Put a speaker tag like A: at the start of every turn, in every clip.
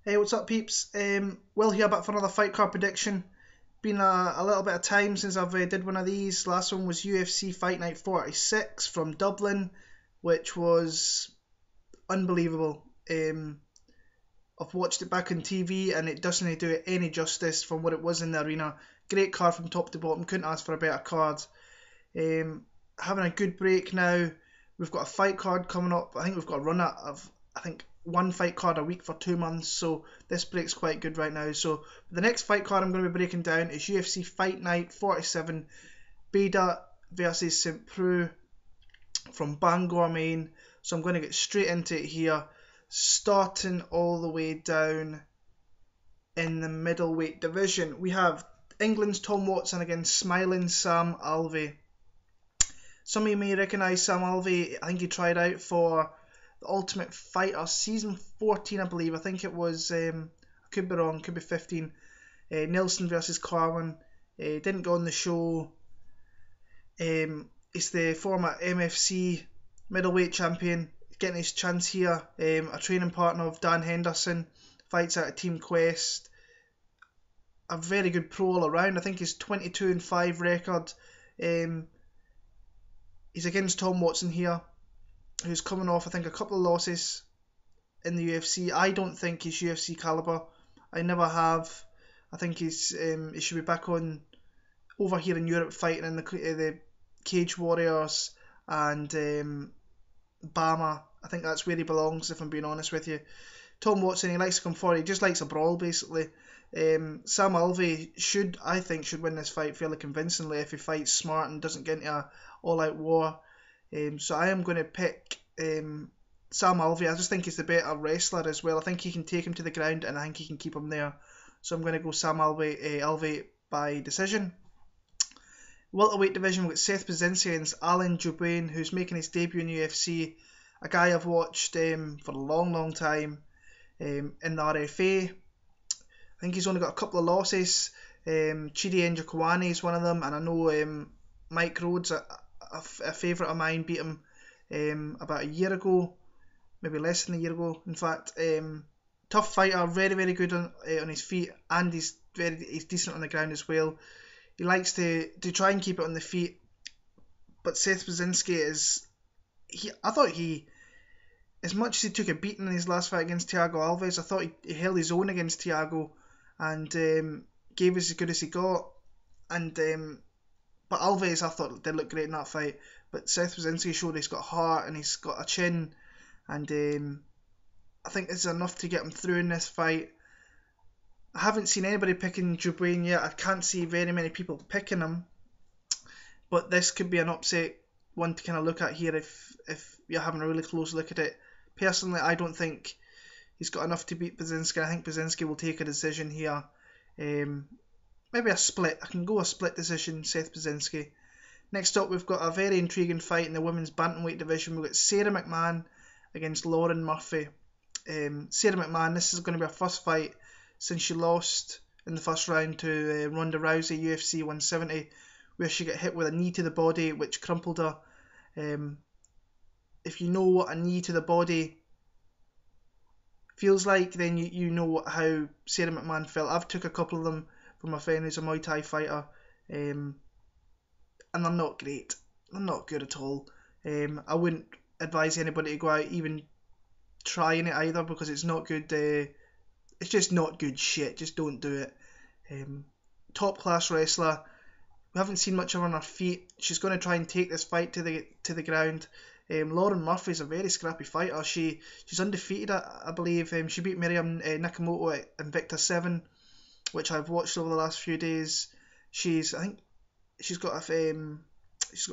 A: Hey, what's up, peeps? Will here back for another fight card prediction. Been a little bit of time since I've did one of these. Last one was UFC Fight Night 46 from Dublin, which was unbelievable. I've watched it back on TV and it doesn't do it any justice from what it was in the arena. Great card from top to bottom. Couldn't ask for a better card. Having a good break now. We've got a fight card coming up. I think we've got a run of one fight card a week for 2 months, so this break's quite good right now. So the next fight card I'm going to be breaking down is UFC Fight Night 47, Beda versus St Preux from Bangor, Maine. So I'm going to get straight into it here, starting all the way down in the middleweight division. We have England's Tom Watson against smiling Sam Alvey. Some of you may recognise Sam Alvey. I think he tried out for the Ultimate Fighter season 14, I believe. I think it was, I could be wrong, could be 15. Nelson versus Carlin. Didn't go on the show. He's the former MFC middleweight champion. Getting his chance here. A training partner of Dan Henderson. Fights out of Team Quest. A very good pro all around. I think he's 22-5 record. He's against Tom Watson here, who's coming off, I think, a couple of losses in the UFC. I don't think he's UFC caliber. I never have. I think he should be back on over here in Europe fighting in the Cage Warriors and Bama. I think that's where he belongs, if I'm being honest with you. Tom Watson, he likes to come forward. He just likes a brawl, basically. Sam Alvey should win this fight fairly convincingly if he fights smart and doesn't get into an all-out war. So I am going to pick Sam Alvey. I just think he's the better wrestler as well. I think he can take him to the ground and I think he can keep him there. So I'm going to go Sam Alvey by decision. Welterweight division, we've got Seth Brzezinski against Alan Jouban, who's making his debut in UFC. A guy I've watched for a long time in the RFA. I think he's only got a couple of losses. Chidi Njokuani is one of them, and I know Mike Rhodes, a favourite of mine, beat him about a year ago, maybe less than a year ago. In fact, tough fighter, very good on his feet, and he's decent on the ground as well. He likes to try and keep it on the feet, but Seth Brzezinski I thought as much as he took a beating in his last fight against Thiago Alves, I thought he held his own against Thiago and gave as good as he got. And but Alves, I thought, did look great in that fight. But Seth Brzezinski showed he's got heart and he's got a chin, and I think this is enough to get him through in this fight. I haven't seen anybody picking Jubran yet. I can't see very many people picking him, but this could be an upset one to kind of look at here if you're having a really close look at it. Personally, I don't think he's got enough to beat Brzezinski. I think Brzezinski will take a decision here. Maybe a split. I can go a split decision, Seth Brzezinski. Next up, we've got a very intriguing fight in the women's bantamweight division. We've got Sara McMann against Lauren Murphy. Sara McMann, this is going to be her first fight since she lost in the first round to Ronda Rousey, UFC 170, where she got hit with a knee to the body, which crumpled her. If you know what a knee to the body feels like, then you know how Sara McMann felt. I've took a couple of them from a friend who's a Muay Thai fighter, and they're not great. They're not good at all. I wouldn't advise anybody to go out even trying it either, because it's not good. It's just not good shit. Just don't do it. Top class wrestler. We haven't seen much of her on her feet. She's going to try and take this fight to the ground. Lauren Murphy's a very scrappy fighter. She's undefeated, I believe. She beat Miriam Nakamoto at Invicta 7, which I've watched over the last few days. I think she's got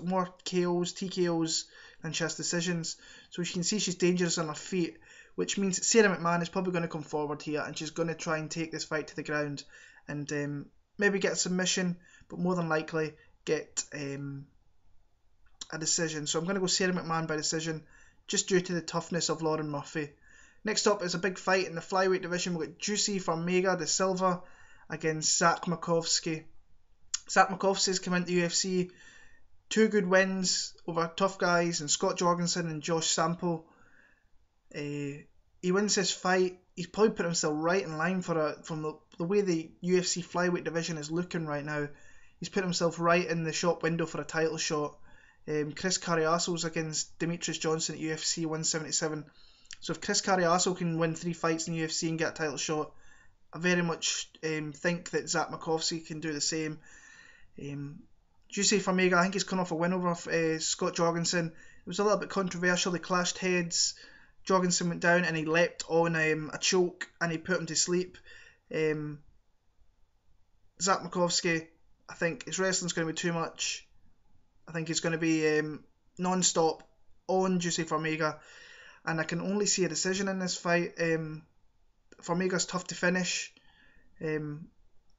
A: more KOs, TKOs than she has decisions. So you can see she's dangerous on her feet, which means that Sara McMann is probably going to come forward here and she's going to try and take this fight to the ground and maybe get a submission, but more than likely get a decision. So I'm going to go Sara McMann by decision, just due to the toughness of Lauren Murphy. Next up is a big fight in the flyweight division. We've got Jussier Formiga de Silva against Zach Makovsky. Zach Makovsky's come into the UFC, 2 good wins over tough guys and Scott Jorgensen and Josh Sampo. He wins this fight he's probably put himself right in line from the way the UFC flyweight division is looking right now. He's put himself right in the shop window for a title shot. Chris Carriaso's against Demetrius Johnson at UFC 177. So if Chris Carriaso can win 3 fights in the UFC and get a title shot, I very much think that Zach Makovsky can do the same. Jussier Formiga, I think he's come off a win over Scott Jorgensen. It was a little bit controversial. They clashed heads. Jorgensen went down and he leapt on a choke and he put him to sleep. Zach Makovsky, I think his wrestling's going to be too much. I think he's going to be non-stop on Jussier Formiga, and I can only see a decision in this fight. Formiga's tough to finish,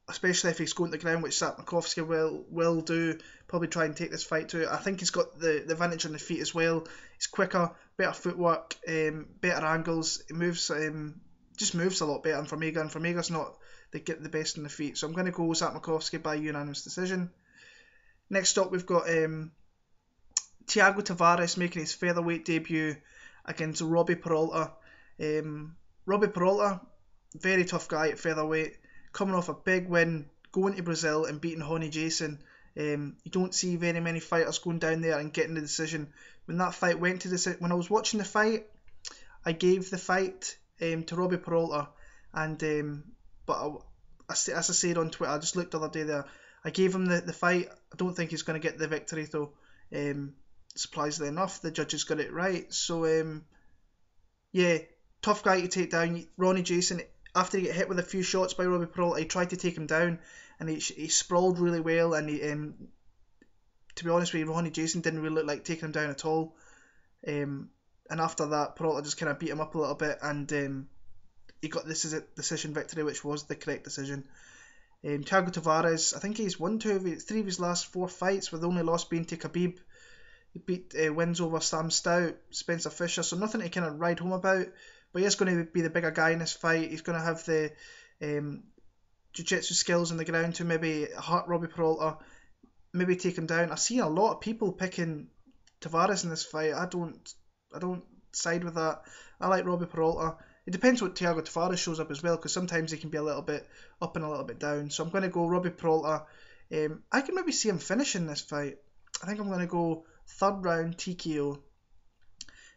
A: especially if he's going to the ground, which Zach Makovsky will do. Probably try and take this fight to it. I think he's got the advantage on the feet as well. He's quicker, better footwork, better angles. He moves, just moves a lot better than Formiga, and Formiga's not the best on the feet. So I'm going to go Zach Makovsky by unanimous decision. Next up, we've got Thiago Tavares making his featherweight debut against Robbie Peralta. Robbie Peralta, very tough guy at featherweight, coming off a big win, going to Brazil and beating Ronnie Jason. You don't see very many fighters going down there and getting the decision. When that fight went to when I was watching the fight, I gave the fight to Robbie Peralta, and as I said on Twitter, I just looked the other day there, I gave him the fight. I don't think he's going to get the victory though. Surprisingly enough, the judges got it right. So yeah, tough guy to take down. Ronnie Jason, after he got hit with a few shots by Robbie Peralta, he tried to take him down, and he sprawled really well. And he, to be honest with you, Ronnie Jason didn't really look like taking him down at all. And after that, Peralta just kind of beat him up a little bit, and he got this decision victory, which was the correct decision. Thiago Tavares, I think he's won 3 of his last 4 fights, with the only loss being to Khabib. He beat wins over Sam Stout, Spencer Fisher, so nothing to kind of ride home about. But he's going to be the bigger guy in this fight. He's going to have the jiu-jitsu skills on the ground to maybe hurt Robbie Peralta, maybe take him down. I've seen a lot of people picking Tavares in this fight. I don't side with that. I like Robbie Peralta. It depends what Thiago Tavares shows up as well, because sometimes he can be a little bit up and a little bit down. So I'm going to go Robbie Peralta. I can maybe see him finishing this fight. I think I'm going to go 3rd round TKO.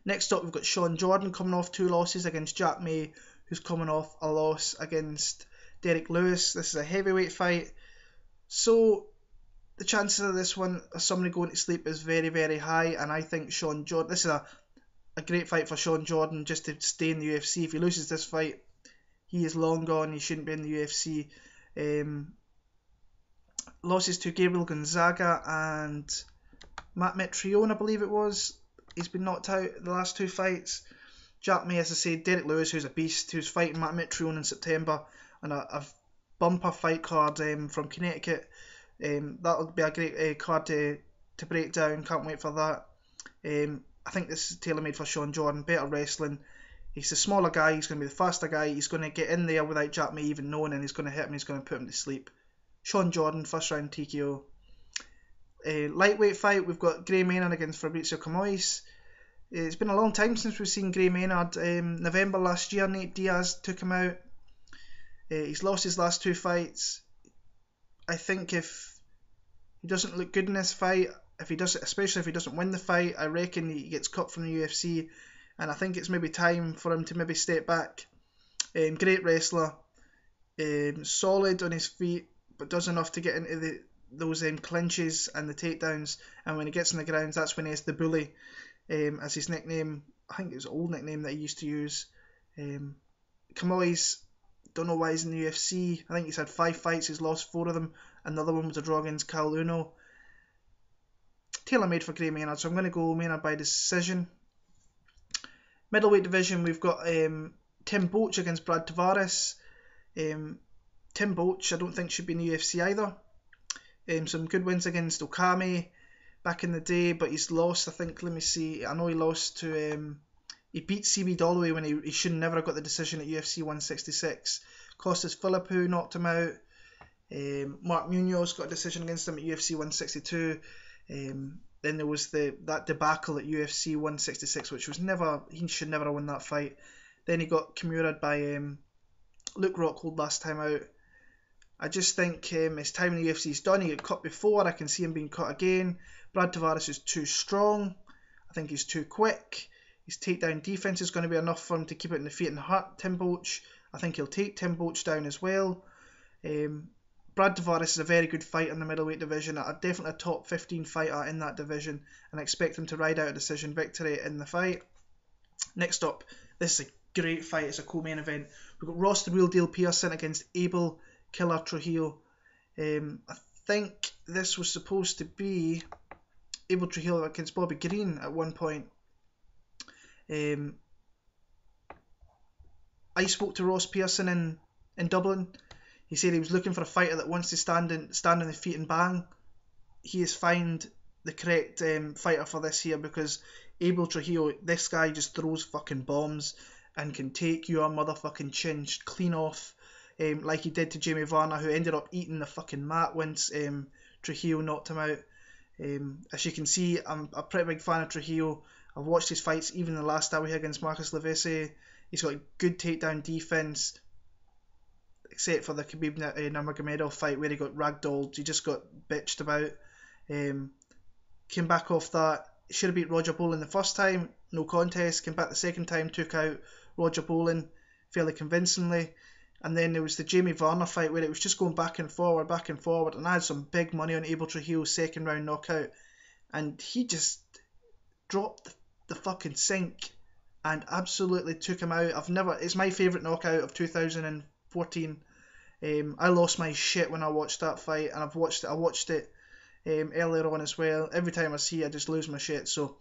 A: Next up, we've got Shaun Jordan coming off 2 losses against Jack May, who's coming off a loss against Derek Lewis. This is a heavyweight fight, so the chances of this one, of somebody going to sleep, is very, very high. And I think Shaun Jordan, this is a great fight for Shaun Jordan just to stay in the UFC. If he loses this fight, he is long gone. He shouldn't be in the UFC. Losses to Gabriel Gonzaga and Matt Mitrione, I believe it was. He's been knocked out the last 2 fights. Jack May, as I said, Derek Lewis, who's a beast, who's fighting Matt Mitrione in September on a bumper fight card from Connecticut. That'll be a great card to break down. Can't wait for that. I think this is tailor-made for Shaun Jordan. Better wrestling. He's a smaller guy. He's going to be the faster guy. He's going to get in there without Jack May even knowing, and he's going to hit him. He's going to put him to sleep. Shaun Jordan, 1st round TKO. Lightweight fight, we've got Gray Maynard against Fabricio Camoes. It's been a long time since we've seen Gray Maynard. November last year, Nate Diaz took him out. He's lost his last 2 fights. I think if he doesn't look good in this fight, especially if he doesn't win the fight, I reckon he gets cut from the UFC, and I think it's maybe time for him to maybe step back. Great wrestler, solid on his feet, but does enough to get into those clinches and the takedowns, and when he gets on the ground, that's when he has the bully as his nickname. I think it was an old nickname that he used to use. Camoes, don't know why he's in the UFC. I think he's had 5 fights, he's lost 4 of them. Another one was a draw against Cal Uno. Tailor-made for Gray Maynard, so I'm going to go Maynard by decision. Middleweight division, we've got Tim Boetsch against Brad Tavares. Tim Boetsch, I don't think should be in the UFC either. Some good wins against Okami back in the day, but he's lost, I think, let me see, I know he lost to, he beat CB Dolloway when he should never have got the decision at UFC 166. Costas Philippou knocked him out. Mark Munoz got a decision against him at UFC 162. Then there was that debacle at UFC 166, which was he should never have won that fight. Then he got Kimura'd by Luke Rockhold last time out. I just think his time in the UFC is done. He got cut before. I can see him being cut again. Brad Tavares is too strong. I think he's too quick. His takedown defense is going to be enough for him to keep it in the feet and hurt Tim Boetsch. I think he'll take Tim Boetsch down as well. Brad Tavares is a very good fighter in the middleweight division. Definitely a top 15 fighter in that division, and I expect him to ride out a decision victory in the fight. Next up, this is a great fight. It's a co-main event. We've got Ross the Real Deal Pearson against Abel, Killa, Trujillo. I think this was supposed to be Abel Trujillo against Bobby Green at one point. I spoke to Ross Pearson in Dublin. He said he was looking for a fighter that wants to stand on the feet and bang. He has found the correct fighter for this here, because Abel Trujillo, this guy just throws fucking bombs and can take your motherfucking chin clean off, like he did to Jamie Varner, who ended up eating the fucking mat once Trujillo knocked him out. As you can see, I'm a pretty big fan of Trujillo. I've watched his fights, even the last hour here against Marcus Levesque. He's got good takedown defense, except for the Khabib Nurmagomedov fight where he got ragdolled. He just got bitched about. Came back off that. Should have beat Roger Bolin the first time, no contest. Came back the second time, took out Roger Bolin fairly convincingly. And then there was the Jamie Varner fight where it was just going back and forward. And I had some big money on Abel Trujillo's second round knockout. And he just dropped the fucking sink and absolutely took him out. It's my favourite knockout of 2014. I lost my shit when I watched that fight, and I watched it earlier on as well. Every time I see it, I just lose my shit. So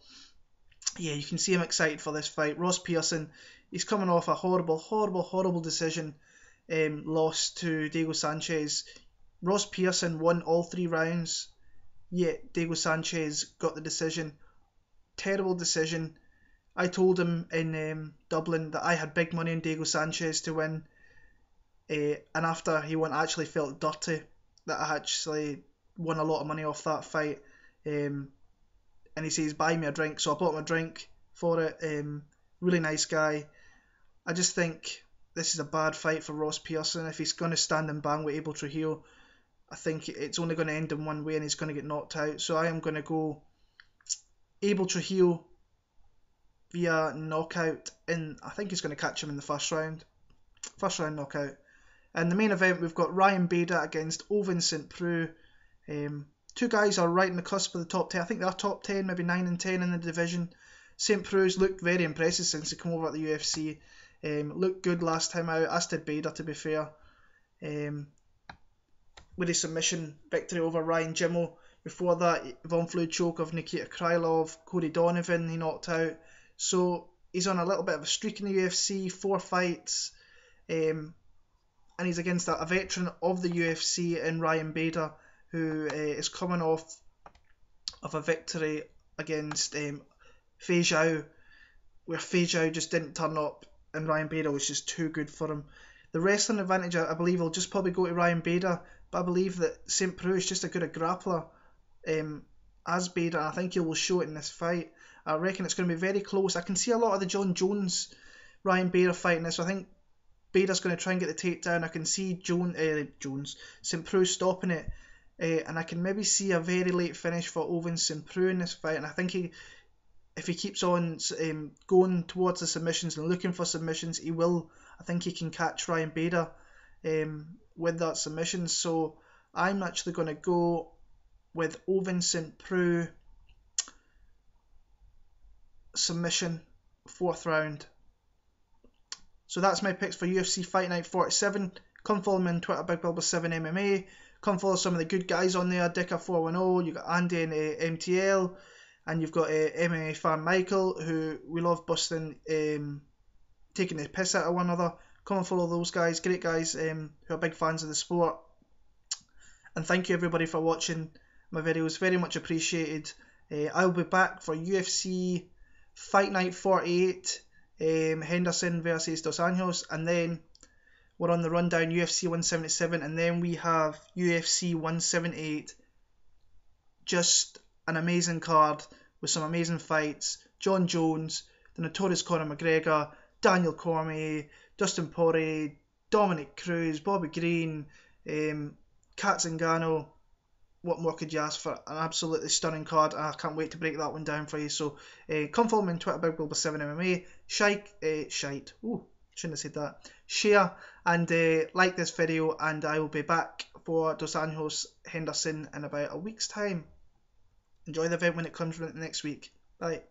A: yeah, you can see I'm excited for this fight. Ross Pearson, he's coming off a horrible decision loss to Diego Sanchez. Ross Pearson won all 3 rounds, yet Diego Sanchez got the decision. Terrible decision. I told him in Dublin that I had big money on Diego Sanchez to win, and after he won, I actually felt dirty that I actually won a lot of money off that fight. And he says, buy me a drink, so I bought him a drink for it. Really nice guy. I just think this is a bad fight for Ross Pearson. If he's going to stand and bang with Abel Trujillo, I think it's only going to end in one way, and he's going to get knocked out. So I am going to go Abel Trujillo via knockout, and I think he's going to catch him in the first round knockout. And the main event, we've got Ryan Bader against Ovince St Preux. Two guys are right in the cusp of the top 10. I think they're top 10, maybe 9 and 10 in the division. St Preux's looked very impressive since he came over at the UFC. Looked good last time out, as did Bader, to be fair. With his submission victory over Ryan Jimmo. Before that, Von Flue choke of Nikita Krylov, Cody Donovan he knocked out. So he's on a little bit of a streak in the UFC, 4 fights. And he's against a veteran of the UFC in Ryan Bader, who is coming off of a victory against Fei Zhao, where Fei Zhao just didn't turn up and Ryan Bader was just too good for him. The wrestling advantage, I believe, will just probably go to Ryan Bader, but I believe that St Preux is just as good a grappler as Bader, and I think he will show it in this fight. I reckon it's going to be very close. I can see a lot of the John Jones Ryan Bader fight in this, so I think Bader's going to try and get the takedown. I can see St Preux stopping it, and I can maybe see a very late finish for Ovince St Preux in this fight, and I think if he keeps on going towards the submissions and looking for submissions, he will. I think he can catch Ryan Bader with that submission. So I'm actually going to go with Ovince St Preux submission, 4th round. So that's my picks for UFC Fight Night 47. Come follow me on Twitter, BigBulba7MMA. Come follow some of the good guys on there, Dicker410. You've got Andy and MTL. And you've got MMA fan Michael, who we love busting, taking the piss out of one another. Come and follow those guys, great guys who are big fans of the sport. And thank you everybody for watching my videos, very much appreciated. I'll be back for UFC Fight Night 48, Henderson versus Dos Anjos, and then we're on the rundown UFC 177, and then we have UFC 178. Just an amazing card with some amazing fights. John Jones, the notorious Conor McGregor, Daniel Cormier, Dustin Poirier, Dominic Cruz, Bobby Green, Kat Zingano. What more could you ask for? An absolutely stunning card. I can't wait to break that one down for you. So come follow me on Twitter, BigBulba7MMA. Shite. Ooh, shouldn't have said that. Share and like this video, and I will be back for Dos Anjos Henderson in about a week's time. Enjoy the event when it comes next week. Bye.